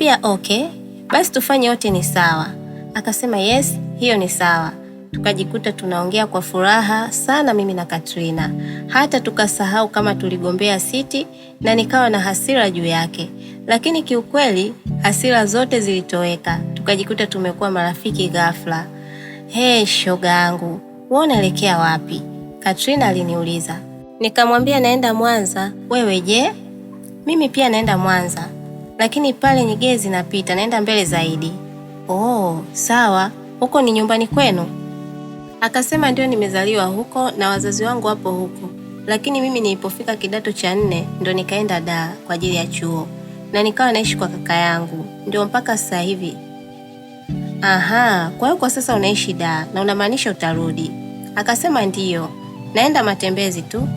Nikamwambia okay, basi tufanye wote ni sawa. Akasema yes, hiyo ni sawa. Tukajikuta tunaongea kwa furaha sana mimi na Katrina. Hata tukasahau kama tuligombea siti na nikawa na hasira juu yake. Lakini kiukweli hasira zote zilitoweka. Tukajikuta tumekuwa marafiki ghafla. Hey, shoga yangu, wewe unaelekea wapi? Katrina aliniuliza. Nikamwambia naenda Mwanza. Wewe je? Mimi pia naenda Mwanza, lakini pale Nyegezi napita, naenda mbele zaidi. Oh, sawa. Huko ni nyumbani kwenu? Akasema ndio, nimezaliwa huko na wazazi wangu wapo huko, lakini mimi nilipofika kidato cha 4 ndo nikaenda Dar kwa ajili ya chuo na nikawa naishi kwa kaka yangu ndio mpaka sasa hivi. Aha, kwa hiyo kwa sasa unaishi Dar na unamaanisha utarudi? Akasema ndiyo, naenda matembezi tu,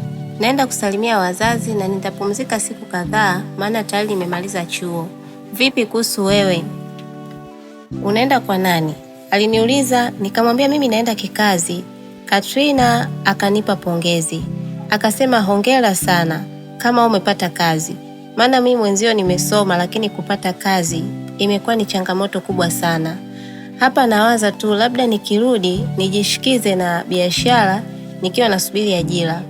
naenda kusalimia wazazi na nitapumzika siku kadhaa, maana tayari nimemaliza chuo. Vipi kuhusu wewe? Unaenda kwa nani? Aliniuliza. Nikamwambia mimi naenda kikazi. Katrina akanipa pongezi, akasema hongera sana kama umepata kazi, maana mimi mwenzio nimesoma lakini kupata kazi imekuwa ni changamoto kubwa sana. Hapa nawaza tu labda nikirudi nijishikize na biashara nikiwa nasubiri ajira.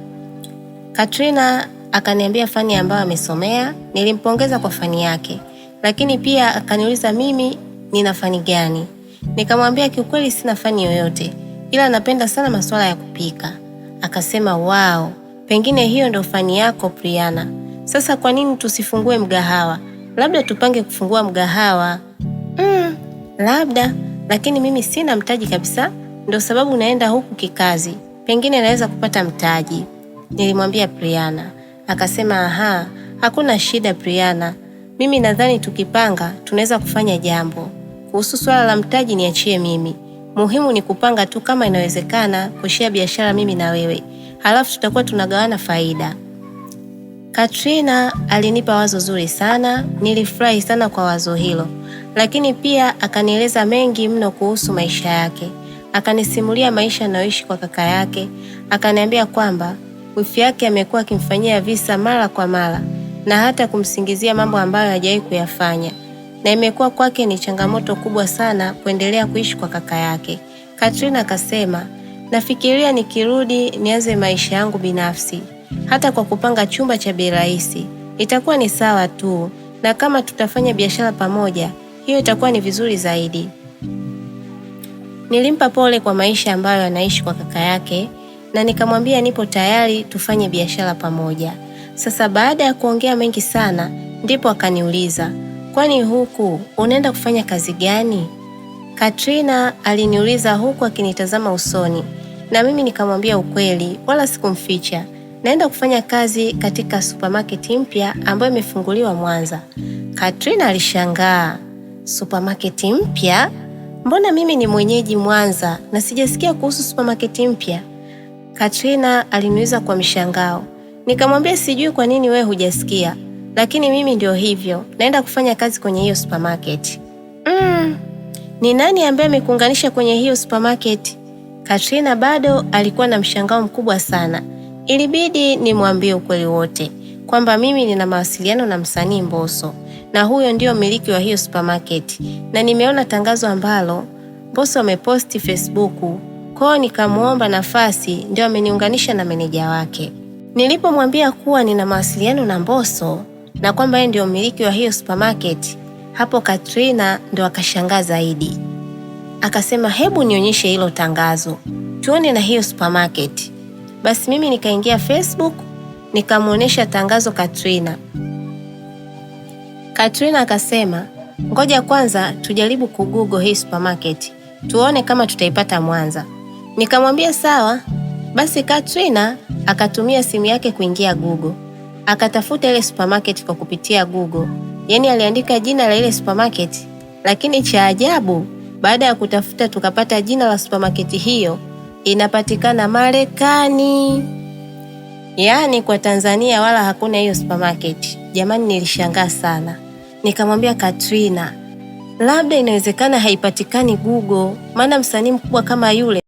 Katrina akaniambia fani ambayo amesomea. Nilimpongeza kwa fani yake, lakini pia akaniuliza mimi nina fani gani. Nikamwambia kiukweli sina fani yoyote, ila napenda sana masuala ya kupika. Akasema wow, pengine hiyo ndio fani yako Priana. Sasa kwa nini tusifungue mgahawa? Labda tupange kufungua mgahawa. Labda, lakini mimi sina mtaji kabisa, ndio sababu naenda huku kikazi. Pengine naweza kupata mtaji, nilimwambia Priana. Akasema aha, hakuna shida Priana. Mimi nadhani tukipanga tunaweza kufanya jambo. Kuhusu swala la mtaji niachie mimi. Muhimu ni kupanga tu kama inawezekana kushia biashara mimi na wewe. Halafu tutakuwa tunagawana faida. Katrina alinipa wazo zuri sana, nilifurahi sana kwa wazo hilo. Lakini pia akanieleza mengi mno kuhusu maisha yake. Akanisimulia maisha anayoishi kwa kaka yake. Akaniambia kwamba wifi yake amekuwa akimfanyia visa mara kwa mara na hata kumsingizia mambo ambayo hajawahi kuyafanya, na imekuwa kwake ni changamoto kubwa sana kuendelea kuishi kwa kaka yake. Katrina akasema, nafikiria nikirudi nianze maisha yangu binafsi, hata kwa kupanga chumba cha bei rahisi. Itakuwa ni sawa tu, na kama tutafanya biashara pamoja, hiyo itakuwa ni vizuri zaidi. Nilimpa pole kwa maisha ambayo anaishi kwa kaka yake na nikamwambia nipo tayari tufanye biashara pamoja. Sasa baada ya kuongea mengi sana, ndipo akaniuliza, kwani huku unaenda kufanya kazi gani? Katrina aliniuliza huku akinitazama usoni, na mimi nikamwambia ukweli, wala sikumficha. Naenda kufanya kazi katika supermarket mpya ambayo imefunguliwa Mwanza. Katrina alishangaa, supermarket mpya? Mbona mimi ni mwenyeji Mwanza na sijasikia kuhusu supermarket mpya? Katrina aliniuliza kwa mshangao. Nikamwambia sijui kwa nini wewe hujasikia, lakini mimi ndio hivyo, naenda kufanya kazi kwenye hiyo supermarket. Ni nani ambaye amekuunganisha kwenye hiyo supermarket? Katrina bado alikuwa na mshangao mkubwa sana. Ilibidi nimwambie ukweli wote kwamba mimi nina mawasiliano na msanii Mbosso na huyo ndio mmiliki wa hiyo supermarket, na nimeona tangazo ambalo Mbosso ameposti Facebook. Kwao nikamuomba nafasi, ndio ameniunganisha na meneja wake. Nilipomwambia kuwa nina mawasiliano na Mbosso na kwamba yeye ndio mmiliki wa hiyo supermarket, hapo Katrina ndo akashangaa zaidi. Akasema hebu nionyeshe hilo tangazo, tuone na hiyo supermarket. Basi mimi nikaingia Facebook, nikamuonesha tangazo Katrina. Katrina akasema, ngoja kwanza tujaribu kugoogle hii supermarket, tuone kama tutaipata Mwanza. Nikamwambia sawa. Basi Katrina akatumia simu yake kuingia Google. Akatafuta ile supermarket kwa kupitia Google. Yaani aliandika jina la ile supermarket, lakini cha ajabu, baada ya kutafuta tukapata jina la supermarket hiyo inapatikana Marekani. Yaani kwa Tanzania wala hakuna hiyo supermarket. Jamani, nilishangaa sana. Nikamwambia Katrina, labda inawezekana haipatikani Google, maana msanii mkubwa kama yule